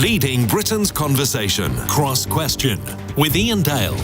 Leading Britain's conversation. Cross Question with Iain Dale.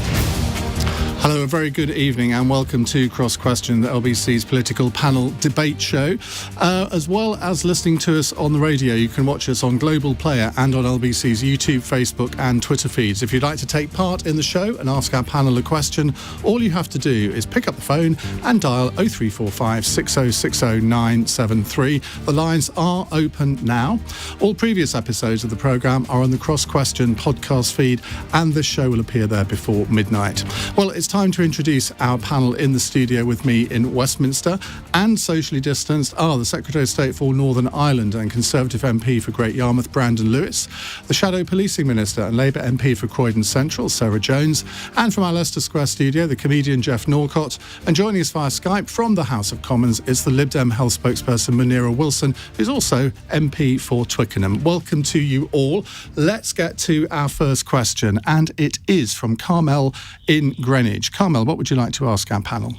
Hello, a very good evening and welcome to Cross Question, the LBC's political panel debate show. As well as listening to us on the radio, you can watch us on Global Player and on LBC's YouTube, Facebook and Twitter feeds. If you'd like to take part in the show and ask our panel a question, all you have to do is pick up the phone and dial 0345 6060 973. The lines are open now. All previous episodes of the programme are on the Cross Question podcast feed and the show will appear there before midnight. Well, it's time to introduce our panel in the studio with me in Westminster, and socially distanced are the Secretary of State for Northern Ireland and Conservative MP for Great Yarmouth, Brandon Lewis, the Shadow Policing Minister and Labour MP for Croydon Central, Sarah Jones, and from our Leicester Square studio, the comedian Geoff Norcott, and joining us via Skype from the House of Commons is the Lib Dem Health spokesperson Munira Wilson, who's also MP for Twickenham. Welcome to you all. Let's get to our first question, and it is from Carmel in Greenwich. Carmel, what would you like to ask our panel?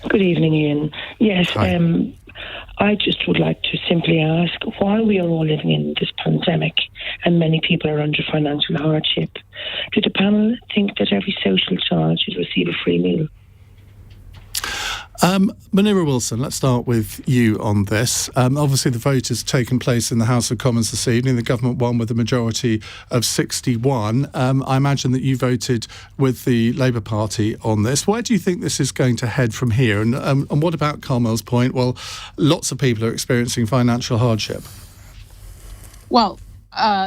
Good evening, Iain. Yes, I just would like to simply ask, while we are all living in this pandemic and many people are under financial hardship, do the panel think that every social child should receive a free meal? Munira Wilson, let's start with you on this. Obviously, the vote has taken place in the House of Commons this evening. The government won with a majority of 61. I imagine that you voted with the Labour Party on this. Where do you think this is going to head from here? And what about Carmel's point? Well, lots of people are experiencing financial hardship. Well,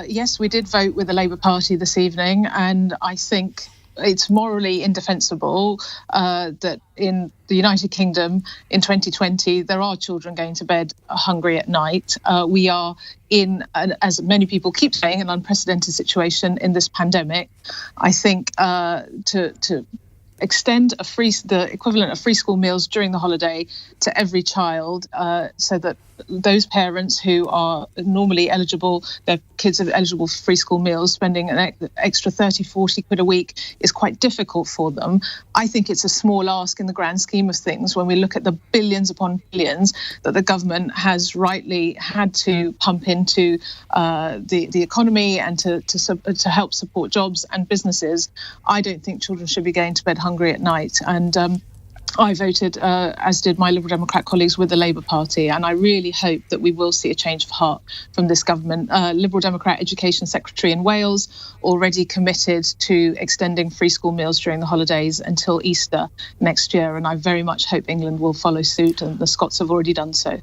yes, we did vote with the Labour Party this evening, and I think it's morally indefensible that in the United Kingdom in 2020 there are children going to bed hungry at night. We are in, as many people keep saying, an unprecedented situation in this pandemic. I think to extend the equivalent of free school meals during the holiday to every child, so that those parents who are normally eligible, their kids are eligible for free school meals, spending an extra 30, 40 quid a week is quite difficult for them. I think it's a small ask in the grand scheme of things when we look at the billions upon billions that the government has rightly had to pump into the economy and to help support jobs and businesses. I don't think children should be going to bed hungry at night. And I voted, as did my Liberal Democrat colleagues, with the Labour Party, and I really hope that we will see a change of heart from this government. Liberal Democrat Education Secretary in Wales already committed to extending free school meals during the holidays until Easter next year, and I very much hope England will follow suit, and the Scots have already done so.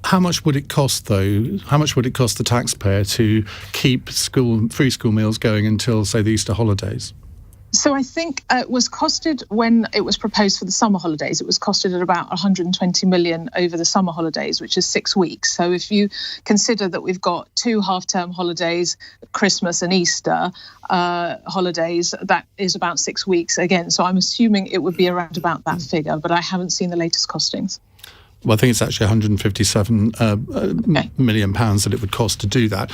How much would it cost, though? How much would it cost the taxpayer to keep free school meals going until, say, the Easter holidays? So I think it was costed, when it was proposed for the summer holidays, it was costed at about 120 million over the summer holidays, which is 6 weeks. So if you consider that we've got 2 half-term holidays, Christmas and Easter holidays, that is about 6 weeks again. So I'm assuming it would be around about that figure, but I haven't seen the latest costings. Well, I think it's actually £157 million that it would cost to do that.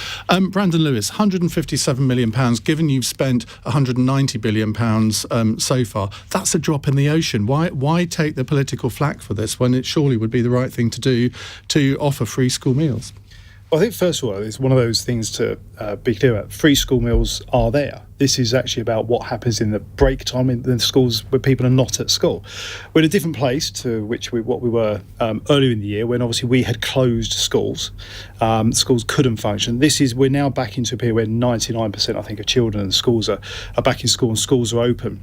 Brandon Lewis, £157 million, given you've spent £190 billion so far, that's a drop in the ocean. Why take the political flak for this when it surely would be the right thing to do to offer free school meals? Well, I think, first of all, it's one of those things to be clear about. Free school meals are there. This is actually about what happens in the break time in the schools where people are not at school. We're in a different place to what we were earlier in the year, when obviously we had closed schools. Schools couldn't function. We're now back into a period where 99%, I think, of children in schools are back in school and schools are open.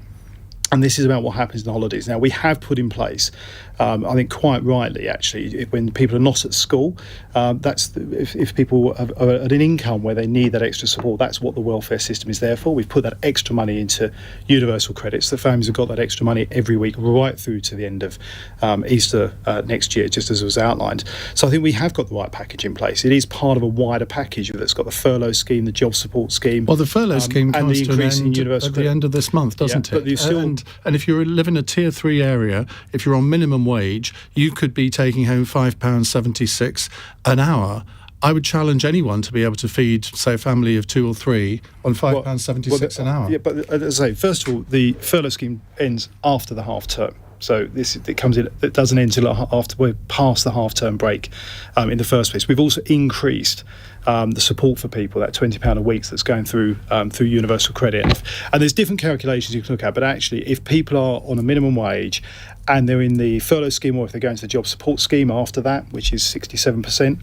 And this is about what happens in the holidays. Now, we have put in place, I think quite rightly, actually, when people are not at school, if people are at an income where they need that extra support, that's what the welfare system is there for. We've put that extra money into universal credits. The families have got that extra money every week right through to the end of Easter next year, just as was outlined. So I think we have got the right package in place. It is part of a wider package that's got the furlough scheme, the job support scheme. Well, the furlough scheme comes to an end at the end of this month, doesn't it? But and if you live in a Tier 3 area, if you're on minimum wage, you could be taking home £5.76 an hour. I would challenge anyone to be able to feed, say, a family of 2 or 3 on £5.76 an hour. Yeah, but as I say, first of all, the furlough scheme ends after the half term. So it doesn't end until after we're past the half-term break in the first place. We've also increased the support for people, that £20 a week that's going through universal credit. And there's different calculations you can look at, but actually if people are on a minimum wage and they're in the furlough scheme, or if they're going to the job support scheme after that, which is 67%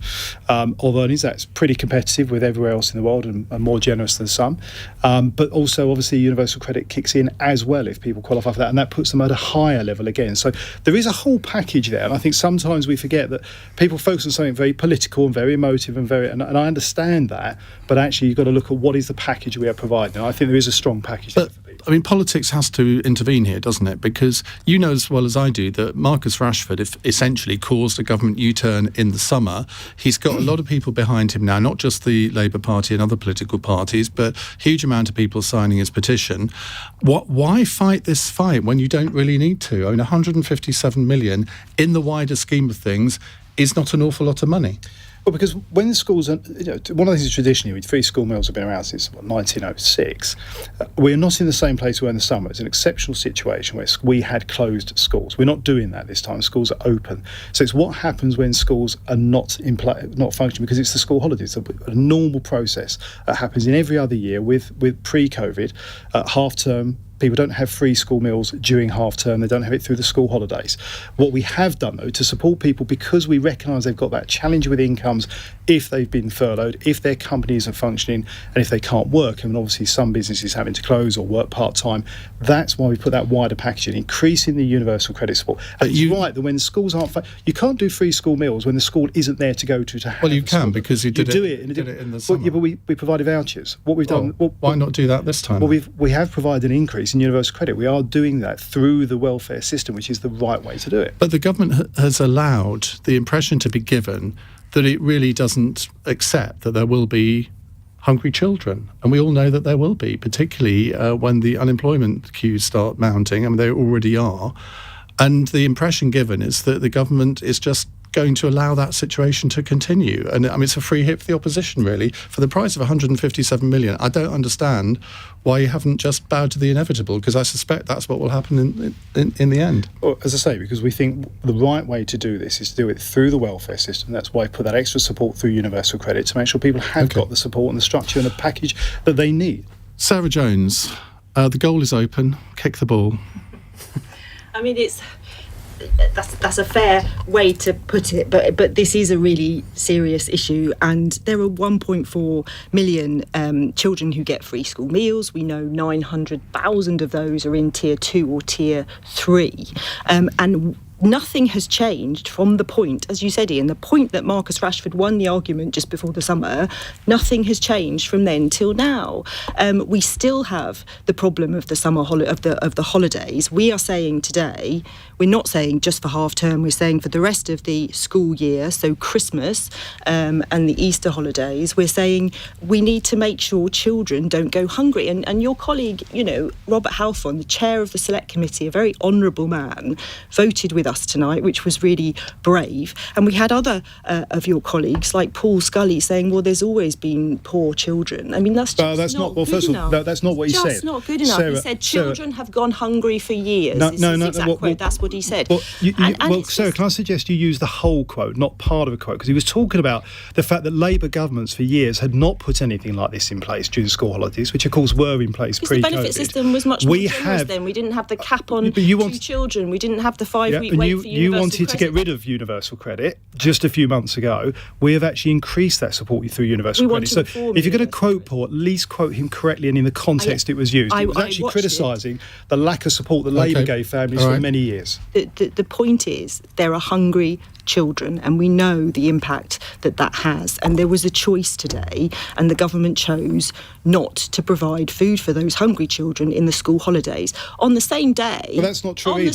of earnings, that's pretty competitive with everywhere else in the world and more generous than some. But also, obviously, universal credit kicks in as well if people qualify for that, and that puts them at a higher level again. So there is a whole package there, and I think sometimes we forget that people focus on something very political and very emotive and and I understand that, but actually you've got to look at what is the package we are providing. And I think there is a strong package there for people. I mean, politics has to intervene here, doesn't it? Because you know as well as I do that Marcus Rashford essentially caused a government U-turn in the summer. He's got a lot of people behind him now, not just the Labour Party and other political parties, but a huge amount of people signing his petition. Why fight this fight when you don't really need to? I mean, 157 million in the wider scheme of things is not an awful lot of money. Well, because when the schools are, one of the things traditionally, free school meals have been around since 1906. We're not in the same place we were in the summer. It's an exceptional situation where we had closed schools. We're not doing that this time. Schools are open. So it's what happens when schools are not functioning, because it's the school holidays. It's a normal process that happens in every other year with pre-COVID, half term. People don't have free school meals during half term. They don't have it through the school holidays. What we have done, though, to support people, because we recognise they've got that challenge with incomes if they've been furloughed, if their companies are functioning, and if they can't work, and obviously some businesses having to close or work part-time, that's why we put that wider package in, increasing the universal credit support. And you're right that when schools aren't... you can't do free school meals when the school isn't there to go to have. Well, you can, because you did it in the summer. Yeah, but we provided vouchers. What we've done... why not do that this time? Well, we have provided an increase in universal credit. We are doing that through the welfare system, which is the right way to do it. But the government has allowed the impression to be given that it really doesn't accept that there will be hungry children. And we all know that there will be, particularly when the unemployment queues start mounting. I mean, they already are. And the impression given is that the government is just going to allow that situation to continue. And I mean, it's a free hit for the opposition, really. For the price of 157 million, I don't understand why you haven't just bowed to the inevitable, because I suspect that's what will happen in the end. Well, as I say, because we think the right way to do this is to do it through the welfare system. That's why we put that extra support through universal credit, to make sure people have got the support and the structure and the package that they need. Sarah Jones, the goal is open. Kick the ball. I mean, that's a fair way to put it, but this is a really serious issue, and there are 1.4 million children who get free school meals. We know 900,000 of those are in tier 2 or tier 3, and nothing has changed from the point, as you said, Iain, the point that Marcus Rashford won the argument just before the summer. Nothing has changed from then till now. We still have the problem of the summer of the holidays. We are saying today, we're not saying just for half term, we're saying for the rest of the school year, so Christmas and the Easter holidays, we're saying we need to make sure children don't go hungry. And your colleague, Robert Halfon, the chair of the Select Committee, a very honourable man, voted with us tonight, which was really brave. And we had other of your colleagues, like Paul Scully, saying, well, there's always been poor children. I mean, that's just not good enough. That's not what he said. Just not good enough. Sarah, he said children have gone hungry for years. That's what he said. Sarah, can I suggest you use the whole quote, not part of a quote? Because he was talking about the fact that Labour governments for years had not put anything like this in place during school holidays, which of course were in place pre-COVID. The benefit system was much more generous then. We didn't have the cap on 2 children. We didn't have the 5-week wait for universal You wanted to get rid of universal credit just a few months ago. We have actually increased that support through universal credit. So if you're going to quote Paul, at least quote him correctly and in the context it was used. He was actually criticising the lack of support that Labour gave families for many years. The point is, there are hungry children, and we know the impact that has. And there was a choice today, and the government chose not to provide food for those hungry children in the school holidays. On the same day... Well, that's not true either.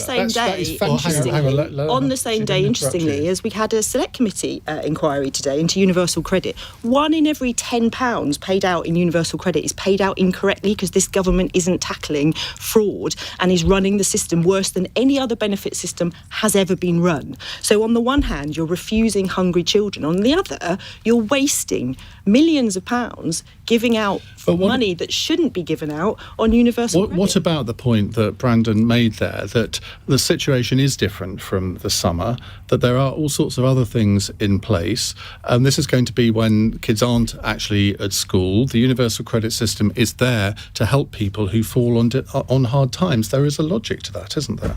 On the same day, interestingly, as we had a Select Committee inquiry today into universal credit, 1 in every £10 paid out in universal credit is paid out incorrectly because this government isn't tackling fraud and is running the system worse than any other benefit system has ever been run. So on the one hand, you're refusing hungry children. On the other, you're wasting millions of pounds giving out money that shouldn't be given out on universal credit. What about the point that Brandon made there, that the situation is different from the summer, that there are all sorts of other things in place, and this is going to be when kids aren't actually at school. The universal credit system is there to help people who fall on hard times. There is a logic to that, isn't there?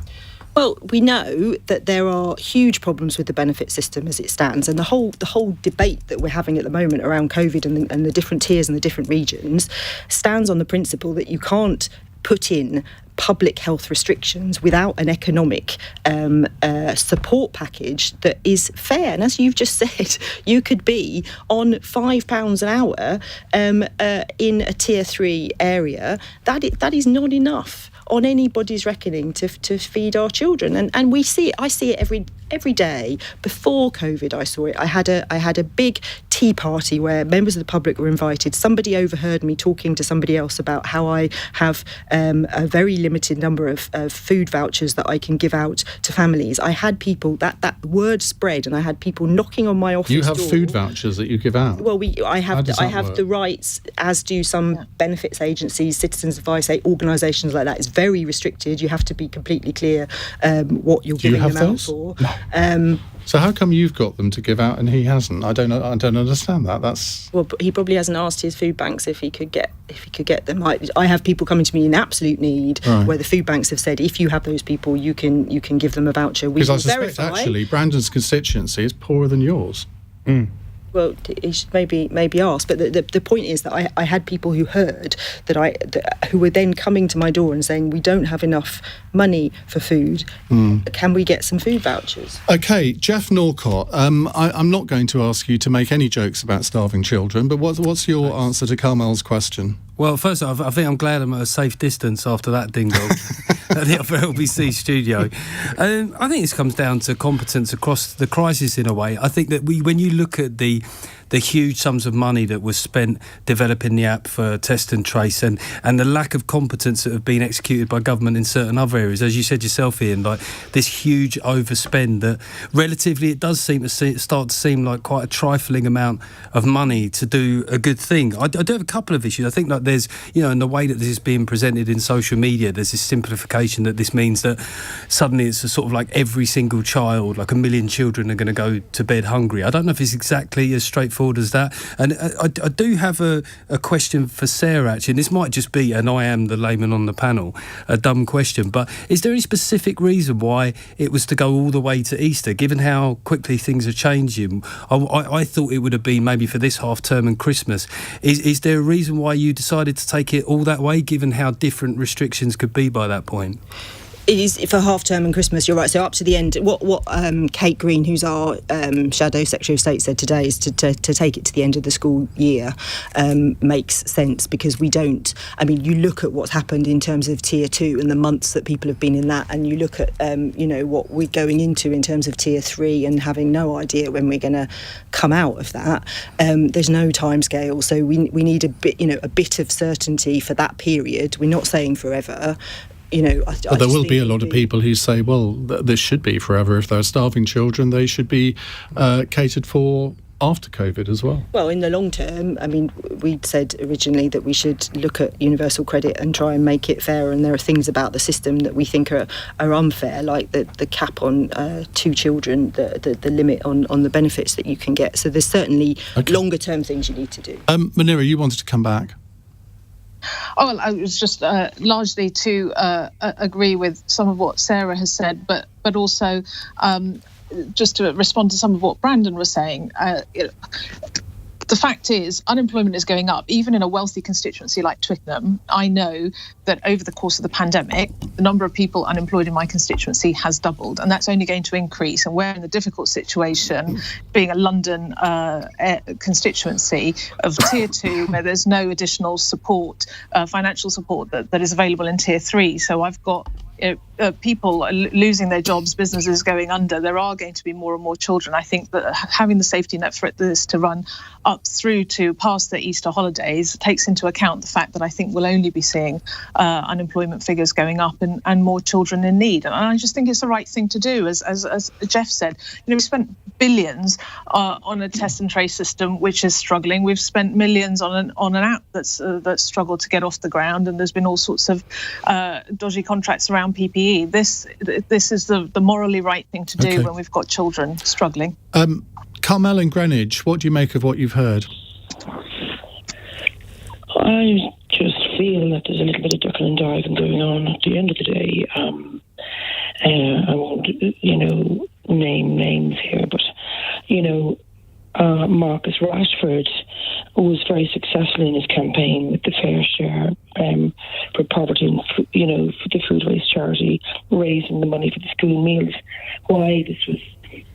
Well, we know that there are huge problems with the benefit system as it stands, and the whole debate that we're having at the moment around COVID and the different tiers and the different regions stands on the principle that you can't put in public health restrictions without an economic support package that is fair. And as you've just said, you could be on £5 an hour in a tier 3 area. That is not enough on anybody's reckoning to feed our children, and we see it. I see it every day. Before COVID, I saw it. I had a big tea party where members of the public were invited. Somebody overheard me talking to somebody else about how I have a very limited number of food vouchers that I can give out to families. I had people that word spread, and I had people knocking on my office door. You have food vouchers that you give out? Well, I have the rights, as do some benefits agencies, citizens advice organisations like that. It's very restricted. You have to be completely clear what you're giving them out for. No. So how come you've got them to give out and he hasn't? I don't understand that. But he probably hasn't asked his food banks if he could get them. I have people coming to me in absolute need, where the food banks have said, if you have those people, you can give them a voucher. Because I suspect actually Brandon's constituency is poorer than yours. Mm. Well, he should maybe ask. But the point is that I had people who heard who were then coming to my door and saying, we don't have enough money for food. Can we get some food vouchers? OK, Geoff Norcott, I'm not going to ask you to make any jokes about starving children, but what's your answer to Carmel's question? Well, first off, I think I'm glad I'm at a safe distance after that ding-dong at the other LBC studio. I think this comes down to competence across the crisis in a way. I think that when you look at the huge sums of money that was spent developing the app for test and trace and the lack of competence that have been executed by government in certain other areas, as you said yourself, Iain, like this huge overspend that relatively it does start to seem like quite a trifling amount of money to do a good thing. I do have a couple of issues. I think like there's, in the way that this is being presented in social media, there's this simplification that this means that suddenly it's a sort of like every single child, like 1 million children are going to go to bed hungry. I don't know if it's exactly as straightforward as that. And I do have a question for Sarah, actually, and this might just be, and I am the layman on the panel, a dumb question, but is there any specific reason why it was to go all the way to Easter, given how quickly things are changing? I thought it would have been maybe for this half term and Christmas. Is there a reason why you decided to take it all that way, given how different restrictions could be by that point? It is for half term and Christmas, you're right. So up to the end, what Kate Green, who's our Shadow Secretary of State, said today is to take it to the end of the school year makes sense, because we don't. I mean, you look at what's happened in terms of tier 2 and the months that people have been in that, and you look at what we're going into in terms of tier 3 and having no idea when we're going to come out of that. There's no timescale, so we need a bit of certainty for that period. We're not saying forever. But there will be a lot of people who say, well, this should be forever. If there are starving children, they should be catered for after COVID as well. Well, in the long term, I mean, we said originally that we should look at universal credit and try and make it fair, and there are things about the system that we think are unfair, like the cap on 2 children, the limit on the benefits that you can get. So there's certainly longer term things you need to do. Munira, you wanted to come back. Oh, well, I was just largely to agree with some of what Sarah has said, but also just to respond to some of what Brandon was saying. The fact is, unemployment is going up, even in a wealthy constituency like Twickenham. I know that over the course of the pandemic, the number of people unemployed in my constituency has doubled, and that's only going to increase. And we're in the difficult situation, being a London constituency of tier 2, where there's no additional support, financial support that is available in tier 3. So I've got people losing their jobs, businesses going under, there are going to be more and more children. I think that having the safety net for this to run up through to past the Easter holidays takes into account the fact that I think we'll only be seeing unemployment figures going up and more children in need. And I just think it's the right thing to do. As Geoff said, we spent billions on a test and trace system which is struggling. We've spent millions on an app that's struggled to get off the ground, and there's been all sorts of dodgy contracts around PPE. This is the morally right thing to do when we've got children struggling. Carmel in Greenwich, what do you make of what you've heard? I just feel that there's a little bit of ducking and diving going on. At the end of the day, I won't, name names here, but, Marcus Rashford was very successful in his campaign with the Fair Share for poverty and, for the food waste charity, raising the money for the school meals. Why this was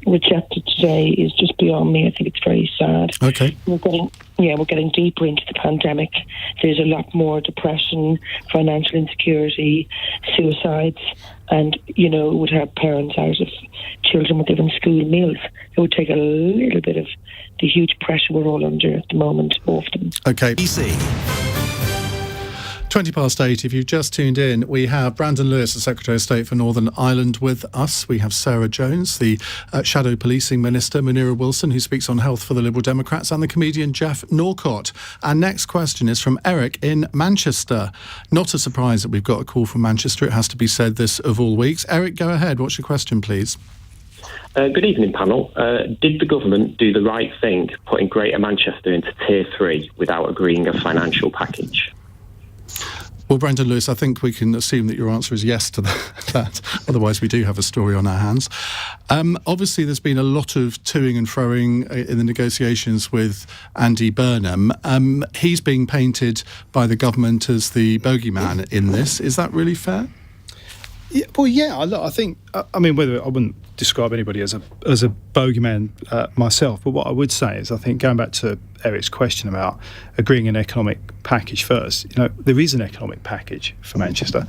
rejected today is just beyond me. I think it's very sad. Okay. We're getting deeper into the pandemic. There's a lot more depression, financial insecurity, suicides, and, it would have parents out if children were given school meals. It would take a little bit of the huge pressure we're all under at the moment off them. Okay. BBC. 8:20. If you've just tuned in, we have Brandon Lewis, the Secretary of State for Northern Ireland, with us. We have Sarah Jones, the Shadow Policing Minister, Munira Wilson, who speaks on health for the Liberal Democrats, and the comedian Geoff Norcott. Our next question is from Eric in Manchester. Not a surprise that we've got a call from Manchester. It has to be said this of all weeks. Eric, go ahead. What's your question, please? Good evening, panel. Did the government do the right thing putting Greater Manchester into Tier 3 without agreeing a financial package? Well, Brandon Lewis, I think we can assume that your answer is yes to that. Otherwise, we do have a story on our hands. Obviously, there's been a lot of toing and froing in the negotiations with Andy Burnham. He's being painted by the government as the bogeyman in this. Is that really fair? Yeah, well, yeah. I think. I mean, whether I wouldn't describe anybody as a bogeyman myself, but what I would say is, I think going back to Eric's question about agreeing an economic package first, there is an economic package for Manchester.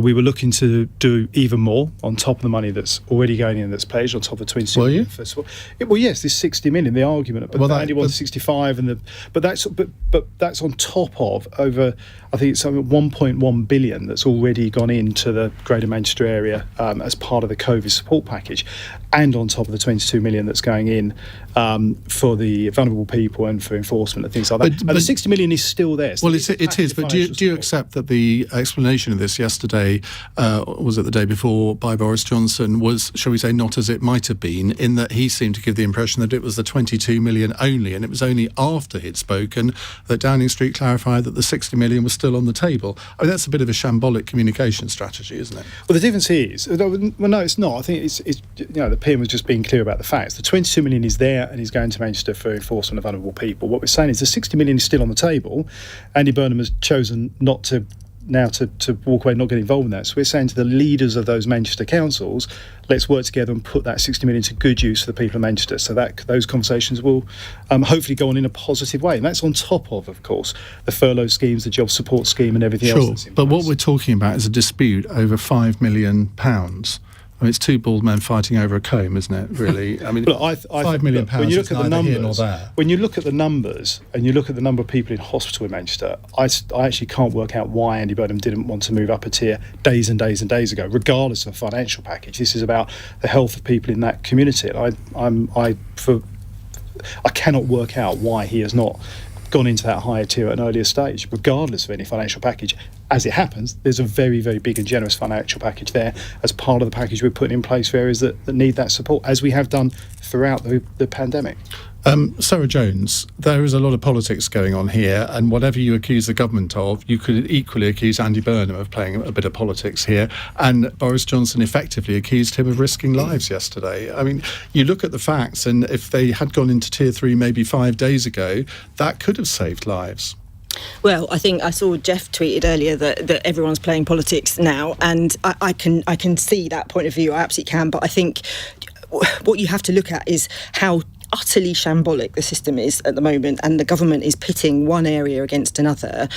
We were looking to do even more on top of the money that's already going in that's pledged, on top of 22 million. First of all, well, yes, there's 60 million. The argument, but Andy wants 65, but that's on top of over, I think it's something 1.1 billion that's already gone into the Greater Manchester area as part of the COVID support package, and on top of the 22 million that's going in for the vulnerable people and for enforcement and things like that. But the 60 million is still there. So well, it is. But do you accept that the explanation of this yesterday, was it the day before, by Boris Johnson was, shall we say, not as it might have been, in that he seemed to give the impression that it was the 22 million only, and it was only after he'd spoken that Downing Street clarified that the 60 million was still on the table. I mean, that's a bit of a shambolic communication strategy, isn't it? Well, the difference is, well, no, it's not. I think it's the PM was just being clear about the facts. The 22 million is there and is going to Manchester for enforcement of vulnerable people. What we're saying is the 60 million is still on the table. Andy Burnham has chosen not to walk away, not get involved in that. So we're saying to the leaders of those Manchester councils, let's work together and put that 60 million to good use for the people of Manchester. So that those conversations will hopefully go on in a positive way. And that's on top of course, the furlough schemes, the job support scheme and everything else that's in place. But what we're talking about is a dispute over £5 million. I mean, it's two bald men fighting over a comb, isn't it, really? I mean, look, £5 million when you look at the numbers, when you look at the numbers and you look at the number of people in hospital in Manchester, I actually can't work out why Andy Burnham didn't want to move up a tier days and days and days ago, regardless of a financial package. This is about the health of people in that community. And I cannot work out why he has not gone into that higher tier at an earlier stage, regardless of any financial package. As it happens, there's a very, very big and generous financial package there as part of the package we're putting in place for areas that need that support, as we have done throughout the pandemic. Sarah Jones, there is a lot of politics going on here, and whatever you accuse the government of, you could equally accuse Andy Burnham of playing a bit of politics here, and Boris Johnson effectively accused him of risking lives yesterday. I mean, you look at the facts, and if they had gone into Tier 3 maybe 5 days ago, that could have saved lives. Well, I think I saw Geoff tweeted earlier that everyone's playing politics now, and I can see that point of view. I absolutely can, but I think what you have to look at is how utterly shambolic the system is at the moment, and the government is pitting one area against another,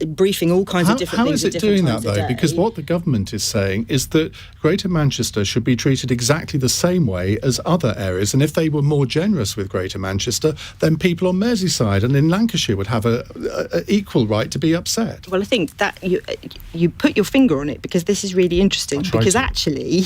briefing all kinds of different things. How is it doing that, though? Because what the government is saying is that Greater Manchester should be treated exactly the same way as other areas, and if they were more generous with Greater Manchester, then people on Merseyside and in Lancashire would have a equal right to be upset. Well, I think that you put your finger on it, because this is really interesting, because actually,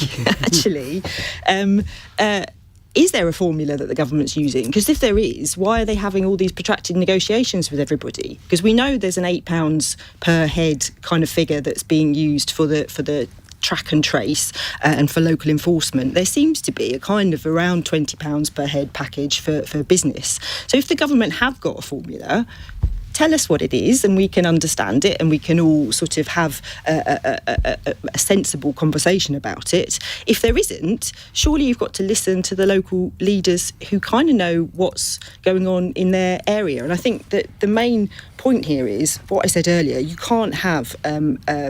is there a formula that the government's using? Because if there is, why are they having all these protracted negotiations with everybody? Because we know there's an £8 per head kind of figure that's being used for the track and trace and for local enforcement. There seems to be a kind of around £20 per head package for business. So if the government have got a formula, tell us what it is, and we can understand it, and we can all sort of have a sensible conversation about it. If there isn't, surely you've got to listen to the local leaders who kind of know what's going on in their area. And I think that the main point here is what I said earlier. You can't have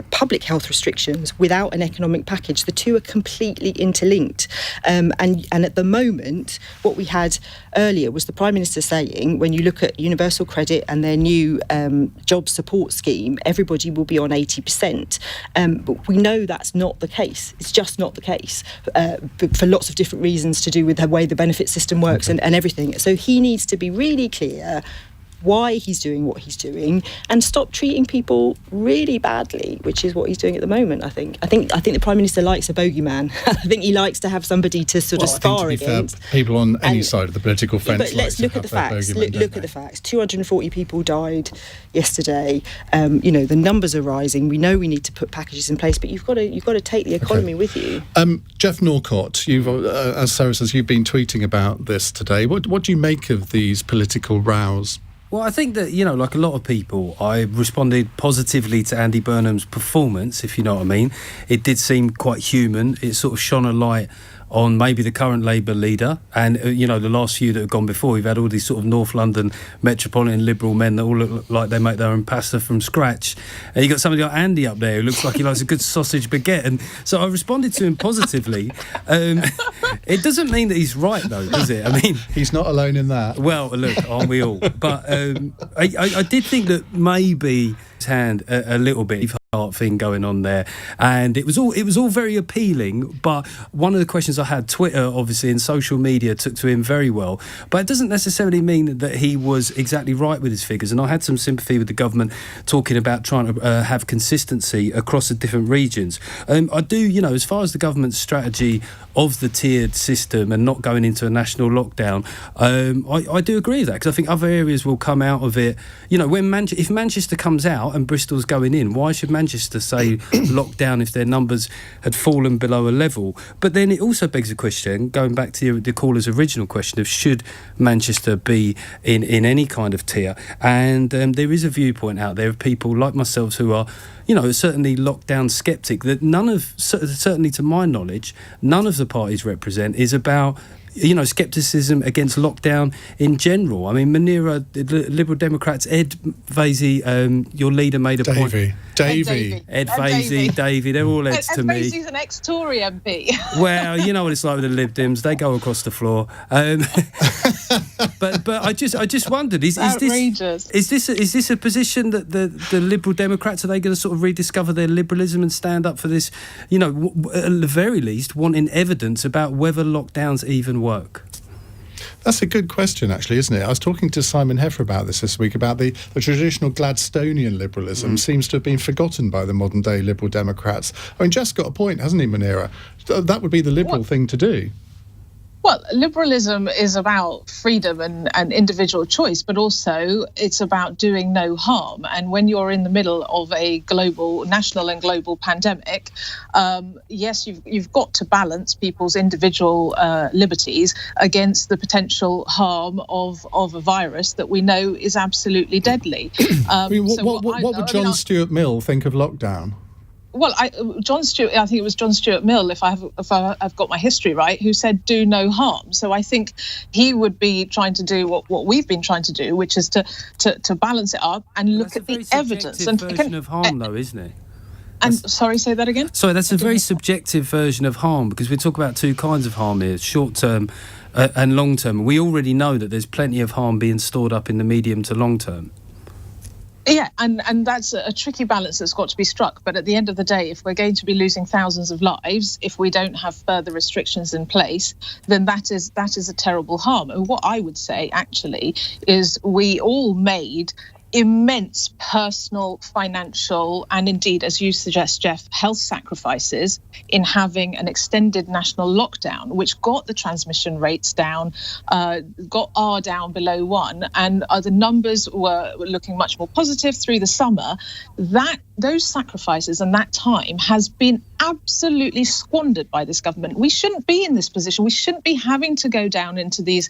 public health restrictions without an economic package. The two are completely interlinked. And at the moment, what we had earlier was the Prime Minister saying, when you look at universal credit and their new job support scheme, everybody will be on 80%. But we know that's not the case. It's just not the case for lots of different reasons to do with the way the benefit system works and everything. So he needs to be really clear why he's doing what he's doing, and stop treating people really badly, which is what he's doing at the moment. I think the Prime Minister likes a bogeyman. I think he likes to have somebody to sort of spar against. People on any side of the political fence. But let's look at the facts. Look at the facts. 240 people died yesterday. The numbers are rising. We know we need to put packages in place, but you've got to take the economy with you. Geoff Norcott, you've, as Sarah says, you've been tweeting about this today. What do you make of these political rows? Well, I think that, like a lot of people, I responded positively to Andy Burnham's performance, if you know what I mean. It did seem quite human. It sort of shone a light on maybe the current Labour leader and, the last few that have gone before. We've had all these sort of North London metropolitan Liberal men that all look like they make their own pasta from scratch. And you got somebody like Andy up there who looks like he likes a good sausage baguette. And so I responded to him positively. It doesn't mean that he's right, though, does it? I mean, he's not alone in that. Well, look, aren't we all? But I did think that maybe his hand a little bit thing going on there, and it was all very appealing. But one of the questions I had, Twitter obviously and social media took to him very well, but it doesn't necessarily mean that he was exactly right with his figures. And I had some sympathy with the government talking about trying to have consistency across the different regions. I do, as far as the government's strategy of the tiered system and not going into a national lockdown, I do agree with that, because I think other areas will come out of it. If Manchester comes out and Bristol's going in, why should Manchester say lockdown if their numbers had fallen below a level? But then it also begs a question, going back to the caller's original question of should Manchester be in any kind of tier? And there is a viewpoint out there of people like myself who are, certainly lockdown sceptic, that certainly to my knowledge, none of the parties represent is about scepticism against lockdown in general. I mean, Munira, the Liberal Democrats, Ed Vaizey, your leader made a point. Ed Vaizey, Davey, they're all Eds to me. Ed Vaizey's an ex-Tory MP. Well, you know what it's like with the Lib Dems; they go across the floor. But I just wondered, is this a position that the Liberal Democrats, are they going to sort of rediscover their liberalism and stand up for this? At the very least, wanting evidence about whether lockdowns even work. That's a good question, actually, isn't it? I was talking to Simon Heffer about this week, about the traditional Gladstonian liberalism seems to have been forgotten by the modern-day Liberal Democrats. I mean, Jeff's got a point, hasn't he, Munira? That would be the liberal thing to do. Well, liberalism is about freedom and individual choice, but also it's about doing no harm. And when you're in the middle of a national and global pandemic, yes, you've got to balance people's individual liberties against the potential harm of a virus that we know is absolutely deadly. What would John Stuart Mill think of lockdown? Well, I think it was John Stuart Mill, if I've got my history right, who said do no harm. So I think he would be trying to do what we've been trying to do, which is to balance it up and look at the evidence. And version of harm, though, isn't it? And sorry, say that again? Sorry, that's a very subjective version of harm, because we talk about two kinds of harm here, short-term and long-term. We already know that there's plenty of harm being stored up in the medium to long-term. Yeah, and that's a tricky balance that's got to be struck. But at the end of the day, if we're going to be losing thousands of lives, if we don't have further restrictions in place, then that is a terrible harm. And what I would say, actually, is we all made immense personal, financial, and indeed, as you suggest, Geoff, health sacrifices in having an extended national lockdown, which got the transmission rates down, got R down below 1, and the numbers were looking much more positive through the summer. Those sacrifices and that time has been absolutely squandered by this government. We shouldn't be in this position. We shouldn't be having to go down into these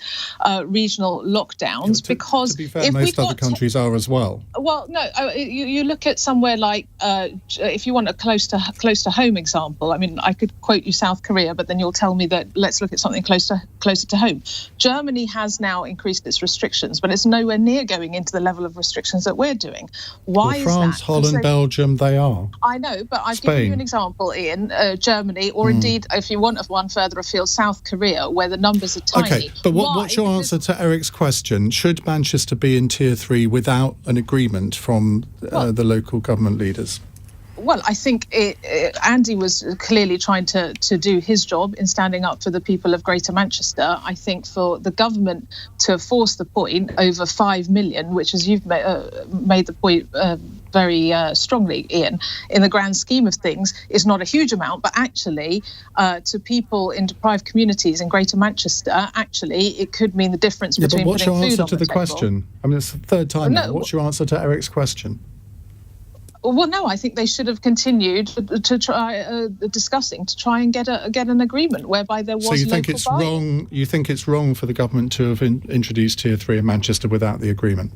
regional lockdowns, because to be fair, most other countries are as well. Well, no, you look at somewhere like, if you want a close to home example, I mean, I could quote you South Korea, but then you'll tell me that let's look at something closer to home. Germany has now increased its restrictions, but it's nowhere near going into the level of restrictions that we're doing. Why is that? France, Holland, Belgium, they are. I know, but I've Spain. given you an example, Ian, Germany, or indeed, if you want one further afield, South Korea, where the numbers are tiny. Okay, but what's your answer to Eric's question? Should Manchester be in Tier 3 without an agreement from the local government leaders? Well, I think Andy was clearly trying to do his job in standing up for the people of Greater Manchester. I think for the government to force the point over 5 million, which, as you've made the point very strongly, Ian, in the grand scheme of things, is not a huge amount, but actually to people in deprived communities in Greater Manchester, actually it could mean the difference between putting food on the table. What's your answer to the question? I mean, it's the third time now. What's your answer to Eric's question? Well, no, I think they should have continued to try discussing to try and get an agreement whereby there was. So you think it's wrong? You think it's wrong for the government to have introduced Tier 3 in Manchester without the agreement?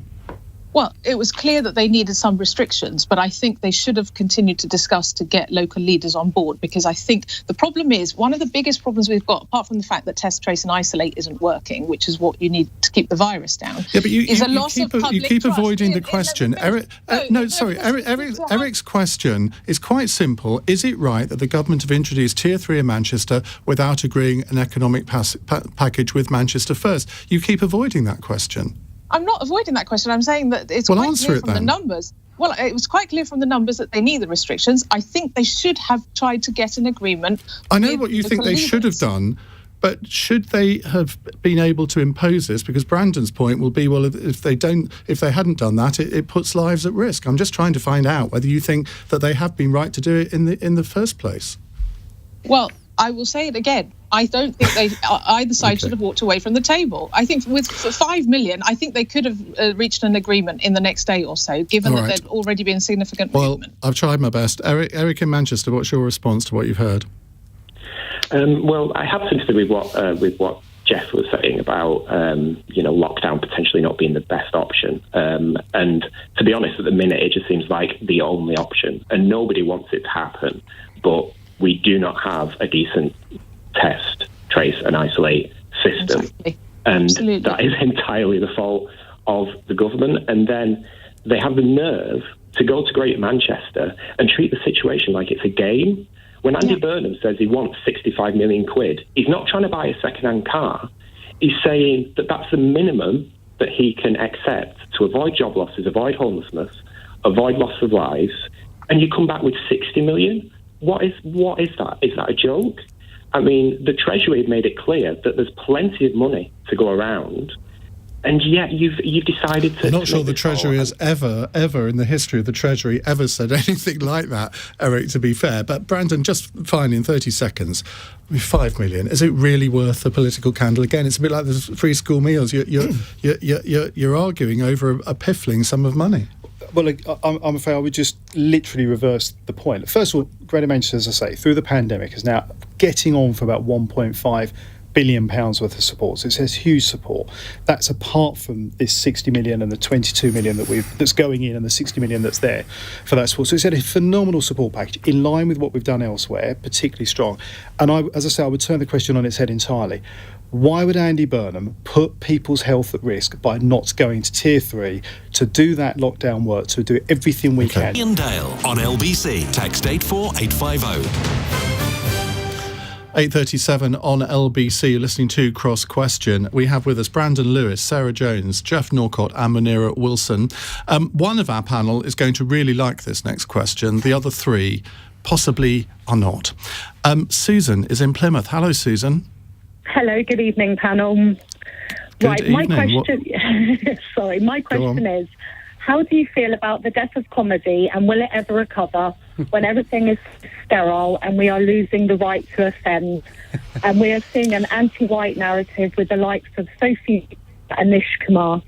Well, it was clear that they needed some restrictions, but I think they should have continued to discuss to get local leaders on board, because I think the problem is, one of the biggest problems we've got, apart from the fact that test, trace and isolate isn't working, which is what you need to keep the virus down, is a loss of public trust. You keep avoiding the question. Eric's question is quite simple. Is it right that the government have introduced Tier 3 in Manchester without agreeing an economic package with Manchester first? You keep avoiding that question. I'm not avoiding that question. I'm saying that it's quite clear from the numbers. Well, it was quite clear from the numbers that they need the restrictions. I think they should have tried to get an agment. I know what you think they should have done, but should they have been able to impose this? Because Brandon's point will be, well, if they hadn't done that, it puts lives at risk. I'm just trying to find out whether you think that they have been right to do it in the first place. Well, I will say it again. I don't think either side should have walked away from the table. I think for 5 million, I think they could have reached an agreement in the next day or so, given that there'd already been significant movement. Well, I've tried my best. Eric in Manchester, what's your response to what you've heard? Well, I have sympathy with what Geoff was saying about lockdown potentially not being the best option. And to be honest, at the minute, it just seems like the only option, and nobody wants it to happen. But we do not have a decent test, trace and isolate system. Exactly. And Absolutely. That is entirely the fault of the government. And then they have the nerve to go to Greater Manchester and treat the situation like it's a game. When Andy Burnham says he wants 65 million quid, he's not trying to buy a second-hand car. He's saying that that's the minimum that he can accept to avoid job losses, avoid homelessness, avoid loss of lives, and you come back with 60 million? What is that? Is that a joke? I mean, the Treasury have made it clear that there's plenty of money to go around, and yet you've decided to... I'm not sure the Treasury has ever in the history of the Treasury ever said anything like that, Eric, to be fair. But Brandon, just fine in 30 seconds, 5 million, is it really worth the political candle? Again, it's a bit like the free school meals. You're arguing over a piffling sum of money. Well, I'm afraid I would just literally reverse the point. First of all, Greater Manchester, as I say, through the pandemic is now getting on for about 1.5 billion worth of support. So it says huge support. That's apart from this 60 million and the 22 million that's going in and the 60 million that's there for that support. So it's a phenomenal support package in line with what we've done elsewhere, particularly strong. And I would turn the question on its head entirely. Why would Andy Burnham put people's health at risk by not going to Tier 3 to do that lockdown work, to do everything we can? Iain Dale on LBC. Text 84850. 8:37 on LBC, you're listening to Cross Question. We have with us Brandon Lewis, Sarah Jones, Geoff Norcott and Munira Wilson. One of our panel is going to really like this next question. The other three possibly are not. Susan is in Plymouth. Hello, Susan. Hello, good evening, panel. Good evening. My question... Sorry, my question is, how do you feel about the death of comedy, and will it ever recover when everything is sterile and we are losing the right to offend? And we are seeing an anti-white narrative with the likes of Sophie and Nish Kumar.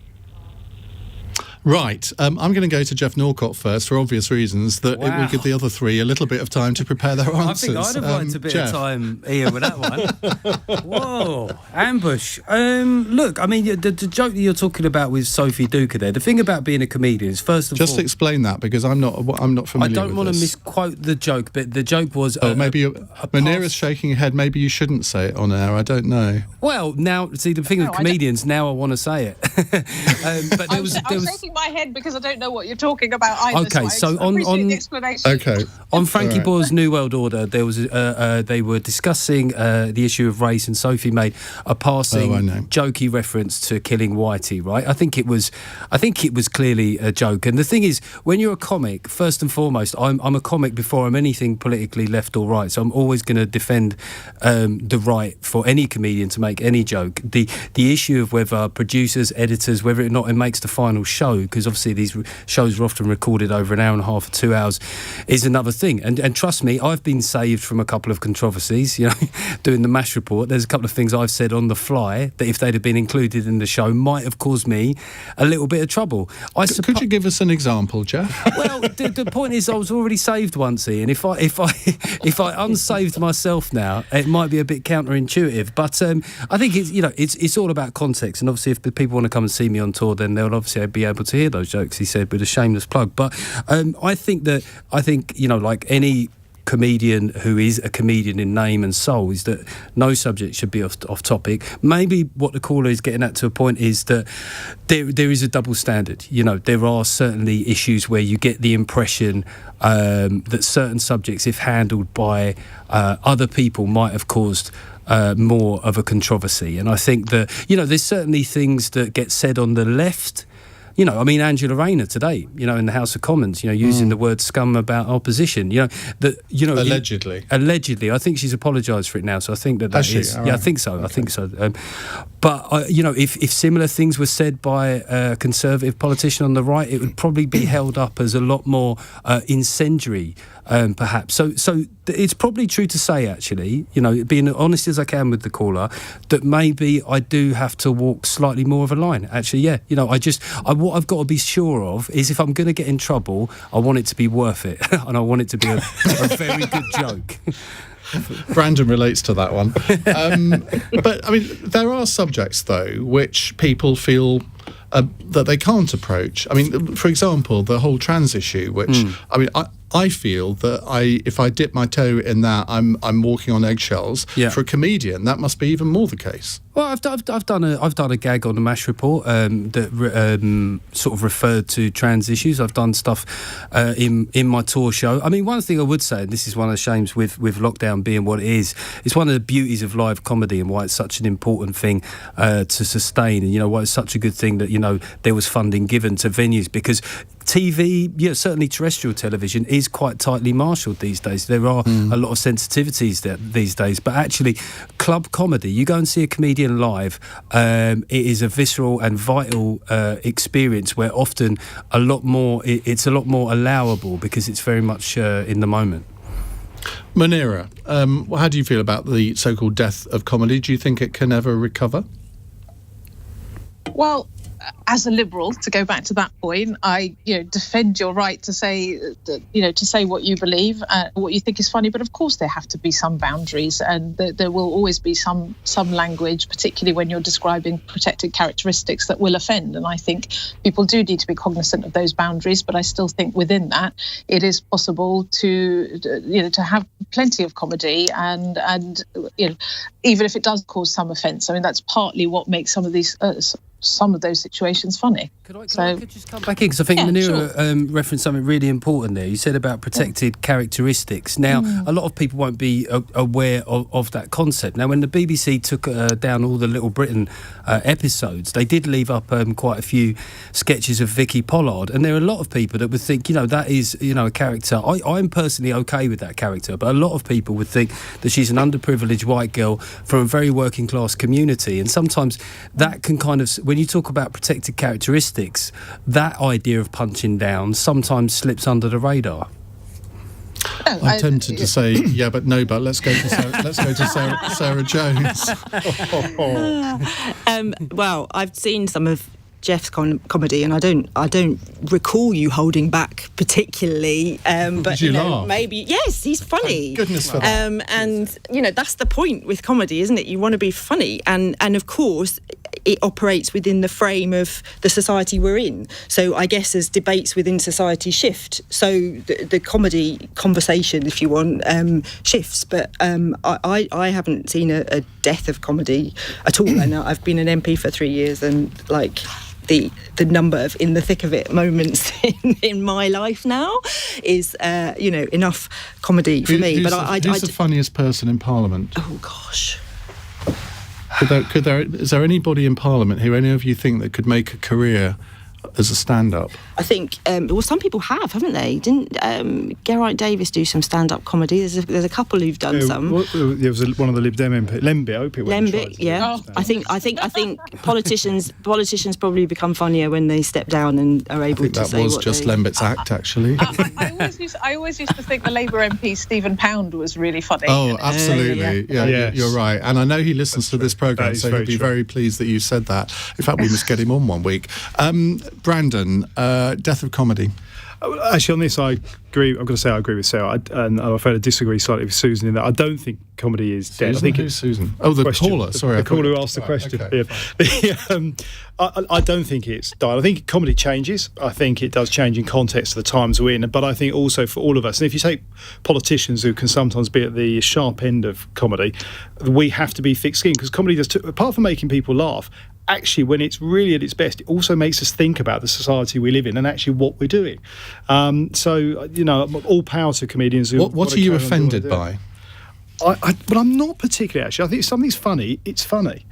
Right. I'm going to go to Geoff Norcott first for obvious reasons, that it will give the other three a little bit of time to prepare their answers. I think I'd have liked a bit of time, Ian, with that one. Whoa, ambush. Look, I mean, the joke that you're talking about with Sophie Duker there, the thing about being a comedian is, first of all... Just explain that, because I'm not familiar with I don't want to misquote the joke, but the joke was... maybe Munira's shaking her head. Maybe you shouldn't say it on air. I don't know. Well, now, see, the thing with comedians, now I want to say it. But there was shaking my head because I don't know what you're talking about either. Okay, so on the explanation. Okay, on Frankie Boyle's New World Order, there was they were discussing the issue of race, and Sophie made a passing jokey reference to killing Whitey. Right, I think it was clearly a joke. And the thing is, when you're a comic, first and foremost, I'm a comic before I'm anything politically left or right. So I'm always going to defend the right for any comedian to make any joke. The issue of whether producers, editors, whether or not it makes the final show, because obviously these shows are often recorded over an hour and a half or 2 hours, is another thing. And trust me, I've been saved from a couple of controversies, doing the MASH report. There's a couple of things I've said on the fly that if they'd have been included in the show might have caused me a little bit of trouble. Could you give us an example, Geoff? Well, the point is I was already saved once, Ian. If I unsaved myself now, it might be a bit counterintuitive. But I think it's all about context. And obviously if the people want to come and see me on tour, then they'll obviously be able to hear those jokes, he said, with a shameless plug. But I think like any comedian who is a comedian in name and soul, is that no subject should be off topic. Maybe what the caller is getting at to a point is that there is a double standard. There are certainly issues where you get the impression that certain subjects, if handled by other people, might have caused more of a controversy. And I think that there's certainly things that get said on the left. Angela Rayner today, in the House of Commons, using the word scum about opposition, allegedly. Allegedly, I think she's apologised for it now, so I think that is. Right. Yeah, I think so. Okay. I think so. But if similar things were said by a Conservative politician on the right, it would probably be held up as a lot more incendiary, perhaps. So it's probably true to say, actually, being honest as I can with the caller, that maybe I do have to walk slightly more of a line. Actually, yeah. What I've got to be sure of is if I'm going to get in trouble, I want it to be worth it, and I want it to be a very good joke. Brandon relates to that one. But, there are subjects, though, which people feel that they can't approach. For example, the whole trans issue, which, I feel that if I dip my toe in that, I'm walking on eggshells. Yeah. For a comedian, that must be even more the case. Well, I've done a gag on the MASH report that sort of referred to trans issues. I've done stuff in my tour show. One thing I would say, and this is one of the shames with lockdown being what it is, it's one of the beauties of live comedy and why it's such an important thing to sustain, and why it's such a good thing that there was funding given to venues, because TV, certainly terrestrial television, is quite tightly marshalled these days. There are a lot of sensitivities these days, but actually club comedy, you go and see a comedian live, it is a visceral and vital experience where often it's a lot more allowable because it's very much in the moment. Munira, how do you feel about the so-called death of comedy? Do you think it can ever recover? Well, as a Liberal, to go back to that point, I defend your right to say what you believe, what you think is funny. But of course, there have to be some boundaries, and there will always be some language, particularly when you're describing protected characteristics, that will offend. And I think people do need to be cognizant of those boundaries. But I still think within that, it is possible to have plenty of comedy, and even if it does cause some offence. I mean, that's partly what makes some of those situations funny. Could I just come back in? Because I think Munira referenced something really important there. You said about protected characteristics. Now, a lot of people won't be aware of that concept. Now, when the BBC took down all the Little Britain episodes, they did leave up quite a few sketches of Vicky Pollard, and there are a lot of people that would think, that is, a character. I'm personally okay with that character, but a lot of people would think that she's an underprivileged white girl from a very working class community, and sometimes that can kind of, when you talk about protected characteristics, that idea of punching down sometimes slips under the radar. I'm tempted to say but let's go to Sarah Jones. Well, I've seen some of Geoff's comedy, and I don't recall you holding back particularly. But did you laugh? Maybe yes, he's funny. Thank goodness for that. And that's the point with comedy, isn't it? You want to be funny, and of course it operates within the frame of the society we're in. So I guess as debates within society shift, so the comedy conversation, if you want, shifts. But I haven't seen a death of comedy at all. And I've been an MP for 3 years, and the number of in the thick of it moments in my life now is enough comedy for me. But who's the funniest person in Parliament? Oh gosh. Is there anybody in Parliament who any of you think that could make a career as a stand-up? I think, some people haven't they? Didn't Geraint Davis do some stand-up comedy? There's a couple who've done some. There was one of the Lib Dem MP, Lembic. Yeah. I think politicians probably become funnier when they step down and are able to say what they... That was just Lembit's act, actually. I always used to think the Labour MP Stephen Pound was really funny. Oh, absolutely. Yes. You're right. And I know he listens to this programme, so he'll be very pleased that you said that. In fact, we must get him on one week. Brandon, death of comedy. Actually, on this, I agree. I've got to say I agree with Sarah, and I'm afraid I disagree slightly with Susan in that I don't think comedy is dead. Who's Susan? Oh, the caller. Sorry, the caller who asked the question. Okay. Yeah. I don't think it's died. I think comedy changes. I think it does change in context of the times we're in. But I think also for all of us, and if you take politicians who can sometimes be at the sharp end of comedy, we have to be thick-skinned, because comedy does, apart from making people laugh, actually, when it's really at its best, it also makes us think about the society we live in and actually what we're doing. So, all power to comedians. What are you offended by? But I'm not particularly, actually. I think if something's funny, it's funny.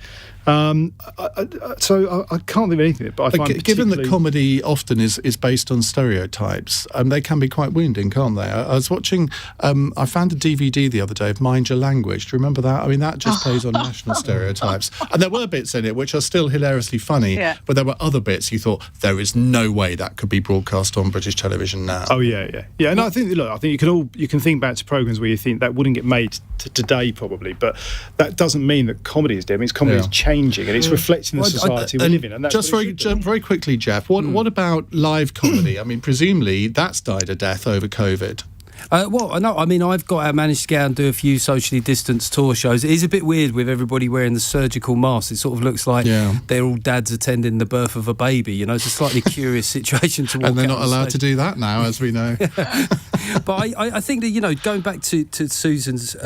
So I can't think of anything. But I find given that comedy often is based on stereotypes, they can be quite wounding, can't they? I was watching. I found a DVD the other day of Mind Your Language. Do you remember that? I mean, that just plays on national stereotypes, and there were bits in it which are still hilariously funny. Yeah. But there were other bits you thought there is no way that could be broadcast on British television now. Oh yeah. And I think you can think back to programmes where you think that wouldn't get made today probably, but that doesn't mean that comedy is dead. It means comedy is changing, and it's reflecting the society we live in. And that's just very quickly, Geoff. What about live comedy? I mean, presumably that's died a death over COVID. I've managed to get out and do a few socially distanced tour shows. It is a bit weird with everybody wearing the surgical masks. It sort of looks like they're all dads attending the birth of a baby. It's a slightly curious situation to walk out. And they're not allowed to do that now, as we know. But I think that, going back to Susan's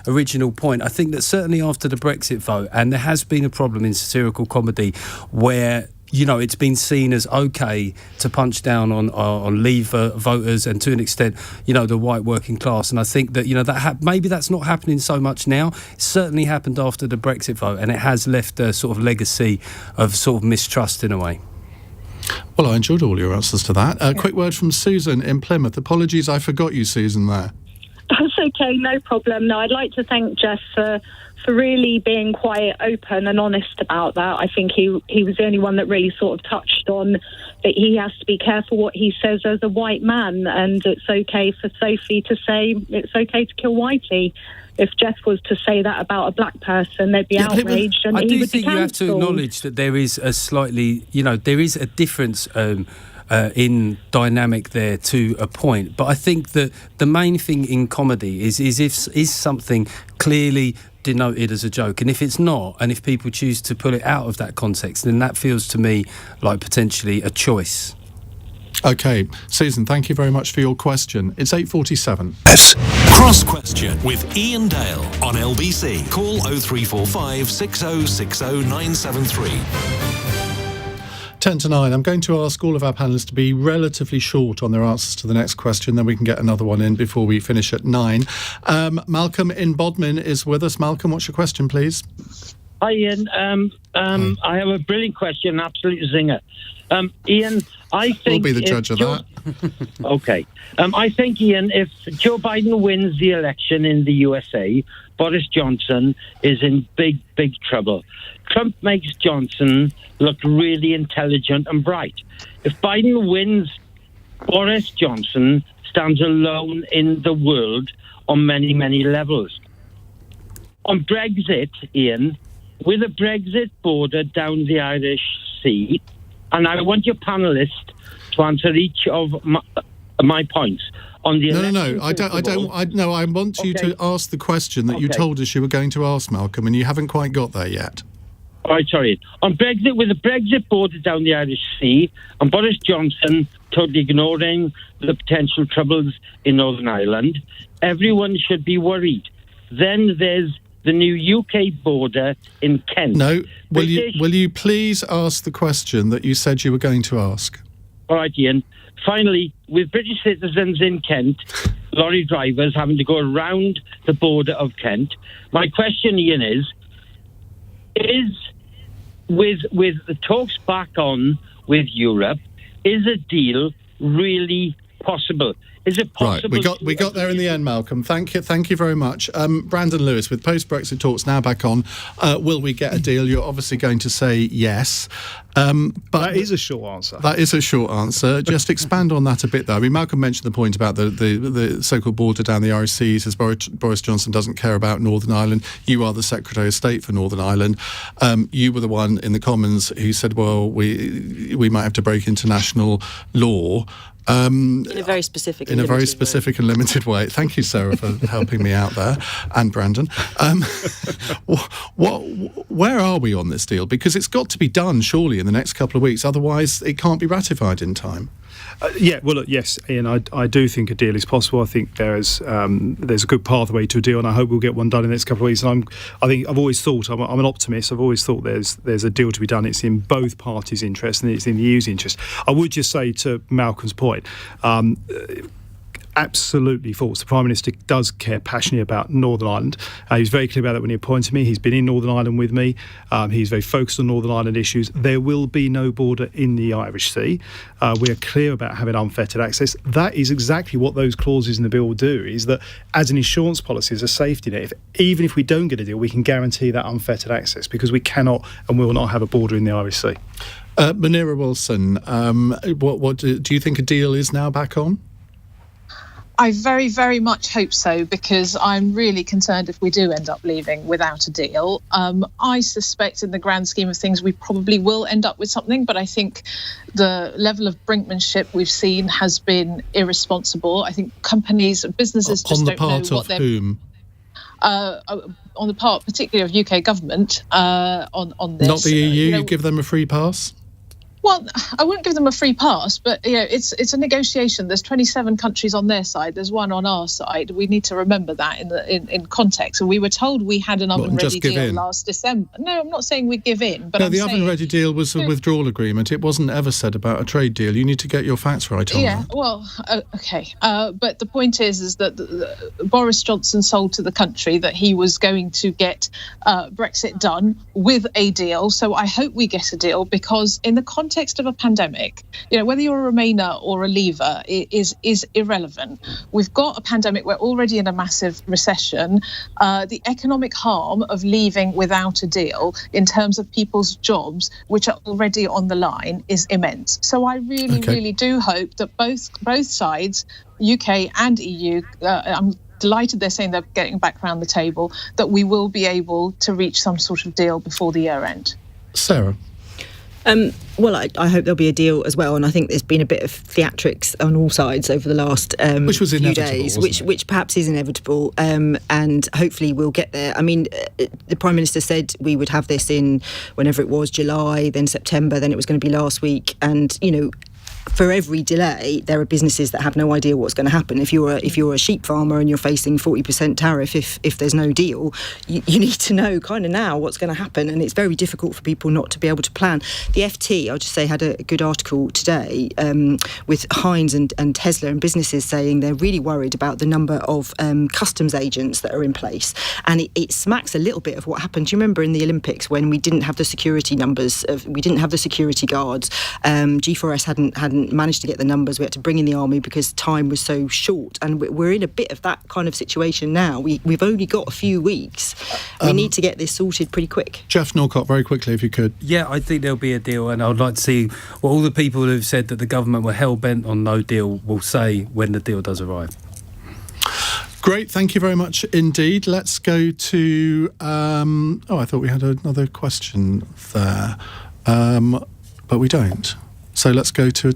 original point, I think that certainly after the Brexit vote, and there has been a problem in satirical comedy where it's been seen as okay to punch down on Leave voters and to an extent, the white working class. And I think that maybe that's not happening so much now. It certainly happened after the Brexit vote, and it has left a sort of legacy of sort of mistrust in a way. Well, I enjoyed all your answers to that. A quick word from Susan in Plymouth. Apologies, I forgot you, Susan, there. That's okay, no problem. No, I'd like to thank Geoff for really being quite open and honest about that. I think he was the only one that really sort of touched on that he has to be careful what he says as a white man, and it's okay for Sophie to say it's okay to kill Whitey. if Geoff was to say that about a black person, they'd be outraged. And I he do would think be you have to cancelled. acknowledge that there is a slightly, there is a difference in dynamic there to a point. But I think that the main thing in comedy is something clearly denoted as a joke, and if it's not, and if people choose to pull it out of that context, then that feels to me like potentially a choice. Okay, Susan, thank you very much for your question. It's 8:47. Yes. Cross Question with Iain Dale on LBC. Call 0345 6060 973. 10 to 9. I'm going to ask all of our panellists to be relatively short on their answers to the next question, then we can get another one in before we finish at 9. Malcolm in Bodmin is with us. Malcolm, what's your question, please? Hi, Ian. I have a brilliant question, absolute zinger. Ian, I think... We'll be the judge of that. Okay. I think, Ian, if Joe Biden wins the election in the USA, Boris Johnson is in big, big trouble. Trump makes Johnson look really intelligent and bright. If Biden wins, Boris Johnson stands alone in the world on many, many levels. On Brexit, Ian, with a Brexit border down the Irish Sea, and I want your panellists to answer each of my points on the election. No. I want you to ask the question that you told us you were going to ask, Malcolm, and you haven't quite got there yet. All right, sorry. On Brexit, with the Brexit border down the Irish Sea, and Boris Johnson totally ignoring the potential troubles in Northern Ireland, everyone should be worried. Then there's the new UK border in Kent. No, will you please ask the question that you said you were going to ask? All right, Ian. Finally, with British citizens in Kent, lorry drivers having to go around the border of Kent, my question, Ian, is with the talks back on with Europe, is a deal really possible? Is it possible? Right, we got there in the end, Malcolm. Thank you very much. Brandon Lewis, with post-Brexit talks now back on, will we get a deal? You're obviously going to say yes. But that is a short answer. That is a short answer. Just expand on that a bit, though. I mean, Malcolm mentioned the point about the so-called border down the Irish Sea. He says Boris Johnson doesn't care about Northern Ireland. You are the Secretary of State for Northern Ireland. You were the one in the Commons who said, well, we might have to break international law. In a very specific and limited way. Thank you, Sarah, for helping me out there, and Brandon. Where are we on this deal? Because it's got to be done, surely, in the next couple of weeks. Otherwise, it can't be ratified in time. Yes, Ian, I do think a deal is possible. I think there's a good pathway to a deal, and I hope we'll get one done in the next couple of weeks. And I've always thought, I'm an optimist. I've always thought there's a deal to be done. It's in both parties' interest, and it's in the EU's interest. I would just say to Malcolm's point, absolutely false. The Prime Minister does care passionately about Northern Ireland. He was very clear about that when he appointed me. He's been in Northern Ireland with me. He's very focused on Northern Ireland issues. There will be no border in the Irish Sea. We are clear about having unfettered access. That is exactly what those clauses in the bill will do, is that as an insurance policy, as a safety net, even if we don't get a deal, we can guarantee that unfettered access, because we cannot and will not have a border in the Irish Sea. Munira Wilson, what do you think a deal is now back on? I very, very much hope so, because I'm really concerned if we do end up leaving without a deal. I suspect in the grand scheme of things we probably will end up with something, but I think the level of brinkmanship we've seen has been irresponsible. I think businesses just don't know what they're... Whom? On the part particularly of UK government on this. Not the EU, you give them a free pass? Well, I wouldn't give them a free pass, but it's a negotiation. There's 27 countries on their side. There's one on our side. We need to remember that in context. And we were told we had an oven-ready deal last December. No, I'm not saying we give in, but the oven-ready deal was a withdrawal agreement. It wasn't ever said about a trade deal. You need to get your facts right on that. Yeah, well, okay. But the point is that Boris Johnson sold to the country that he was going to get Brexit done with a deal. So I hope we get a deal, because in the context of a pandemic, whether you're a Remainer or a Leaver is irrelevant. We've got a pandemic. We're already in a massive recession. The economic harm of leaving without a deal in terms of people's jobs, which are already on the line, is immense. So I really do hope that both sides, UK and EU, I'm delighted they're saying they're getting back around the table, that we will be able to reach some sort of deal before the year end. Sarah? Well, I hope there'll be a deal as well, and I think there's been a bit of theatrics on all sides over the last which was few days, which perhaps is inevitable, and hopefully we'll get there. I mean, the Prime Minister said we would have this in whenever it was, July, then September, then it was going to be last week, and for every delay, there are businesses that have no idea what's going to happen. If you're a sheep farmer and you're facing 40% tariff, if there's no deal, you need to know kind of now what's going to happen, and it's very difficult for people not to be able to plan. The FT, I'll just say, had a good article today with Heinz and Tesla and businesses saying they're really worried about the number of customs agents that are in place, and it smacks a little bit of what happened. Do you remember in the Olympics when we didn't have the security numbers, we didn't have the security guards, G4S hadn't managed to get the numbers. We had to bring in the army because time was so short, and we're in a bit of that kind of situation now. We've only got a few weeks. We need to get this sorted pretty quick. Geoff Norcott, very quickly, if you could. Yeah, I think there'll be a deal, and I'd like to see what all the people who've said that the government were hell-bent on no deal will say when the deal does arrive. Great, thank you very much indeed. Let's go to... I thought we had another question there, but we don't. So let's go to a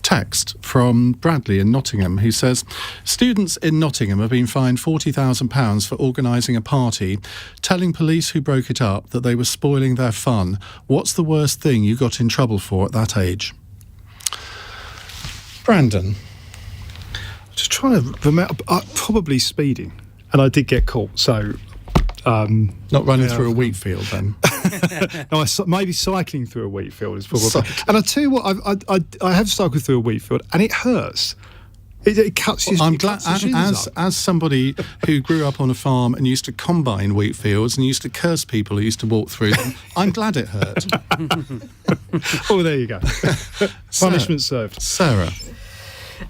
text from Bradley in Nottingham, who says, students in Nottingham have been fined £40,000 for organising a party, telling police who broke it up that they were spoiling their fun. What's the worst thing you got in trouble for at that age? Brandon? Just trying to remember, probably speeding. And I did get caught, so... not running through a wheat field then? No, maybe cycling through a wheat field is probably... And I tell you what, I have cycled through a wheat field, and it hurts. It cuts your... I'm glad, as somebody who grew up on a farm and used to combine wheat fields and used to curse people who used to walk through them, I'm glad it hurt. Oh, there you go. Punishment served. Sarah?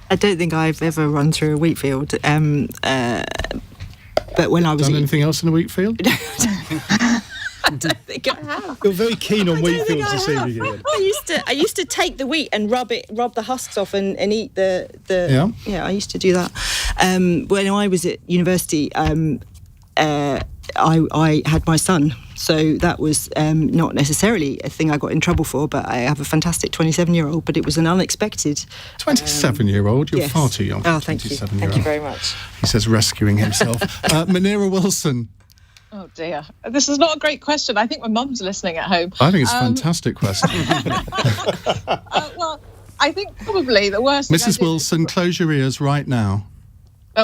I don't think I've ever run through a wheat field. But when I was... Done anything else in a wheat field? I don't think I have. You're very keen on wheat fields this evening, Iain. I used to take the wheat and rub the husks off and eat the Yeah, I used to do that. When I was at university, I had my son, so that was not necessarily a thing I got in trouble for, but I have a fantastic 27-year-old, but it was an unexpected... 27-year-old? You're yes. Far too young for Oh, thank you. Thank you very much. He says rescuing himself. Munira Wilson. Oh dear, this is not a great question. I think my mum's listening at home. I think it's a fantastic question. Well, I think probably the worst... Mrs. Wilson, close your ears right now.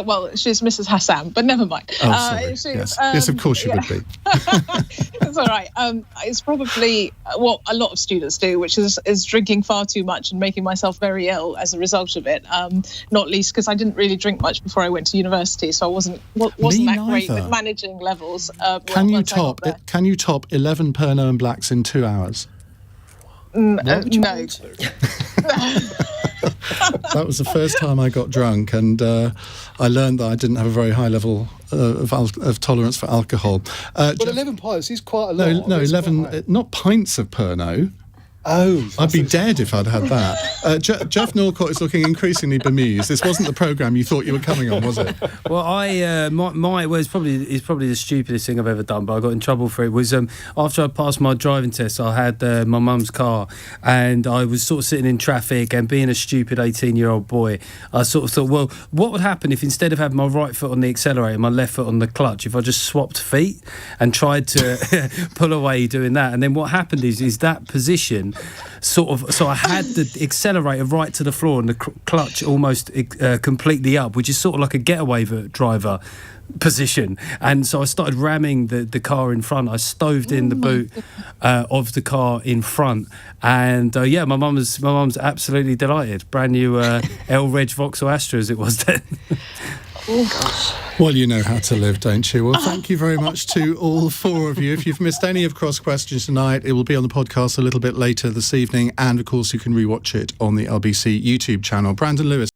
Well, she's Mrs. Hassan, but never mind. Oh, sorry. Yes, of course she would be. It's all right. It's probably what a lot of students do, which is drinking far too much and making myself very ill as a result of it. Not least because I didn't really drink much before I went to university, so I wasn't that great with managing levels. Can you top 11 Pernod and Blacks in 2 hours? No. That was the first time I got drunk, and I learned that I didn't have a very high level of tolerance for alcohol. But 11 pints is quite a lot. No, 11, not pints of Pernod. Oh, I'd be dead if I'd had that. Geoff Norcott is looking increasingly bemused. This wasn't the programme you thought you were coming on, was it? Well, it's probably the stupidest thing I've ever done, but I got in trouble for it. Was after I passed my driving test, I had my mum's car, and I was sort of sitting in traffic, and being a stupid 18-year-old boy, I sort of thought, well, what would happen if instead of having my right foot on the accelerator, my left foot on the clutch, if I just swapped feet and tried to pull away doing that? And then what happened is that position. So I had the accelerator right to the floor and the clutch almost completely up, which is sort of like a getaway driver position. And so I started ramming the car in front. I stoved in the boot of the car in front, and my mum's absolutely delighted. Brand new L Reg Vauxhall Astra as it was then. Oh, gosh. Well, you know how to live, don't you? Well, thank you very much to all four of you. If you've missed any of Cross Questions tonight, it will be on the podcast a little bit later this evening, and of course you can rewatch it on the LBC YouTube channel. Brandon Lewis.